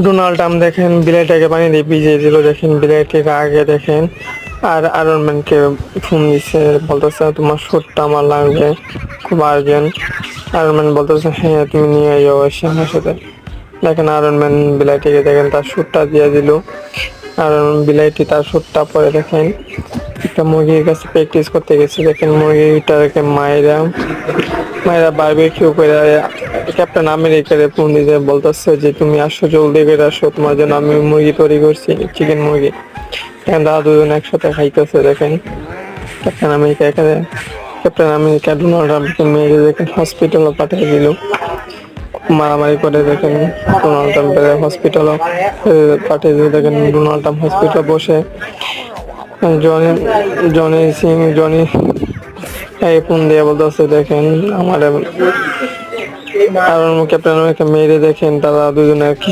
Donald Trump দেখেন বিলাইটাকে পানি দিয়ে ভিজিয়ে দিল, দেখেন বিলাইটির আগে দেখেন। আর আয়রন ম্যানকে ফোন দিচ্ছে, বলতেছে তোমার শ্যুটটা আমার লাগবে, খুব আর্জেন্ট। আয়রন ম্যান বলতেছে হ্যাঁ তুমি নিয়ে যাও এসে আমার সাথে। দেখেন আয়রন ম্যান বিলাইটিকে দেখেন তার শ্যুটটা দিয়ে দিল। আর বিলাইটি তার শ্যুটটা পরে দেখেন একটা মুরগির কাছে প্র্যাকটিস করতে গেছে, দেখেন মুরগিটাকে মায়েরা মায়েরা বারবিকিউ করে ক্যাপ্টেন আমেরিকার ফোন দিতে বলতেছে যে তুমি আসো, জলদি করে আসো, তোমার জন্য আমি মুরগি তৈরি করছি, চিকেন মুরগি। এখন তারা দুজন একসাথে খাইতেছে। দেখেন ক্যাপ্টেন আমেরিকা ডোনাল্ড ট্রাম্পকে মেরে দেখেন হসপিটালে পাঠিয়ে দিল, মারামারি করে। দেখেন ডোনাল্ড ট্রাম্পের হসপিটালও পাঠিয়ে দিল। দেখেন ডোনাল্ড ট্রাম্প হসপিটালে বসে জনি জনি এই ফোন দিয়ে বলতেছে দেখেন আমার আর ক্যাপ্টেন আমেরিকা মেরে দেখেন তারা দুজনে কি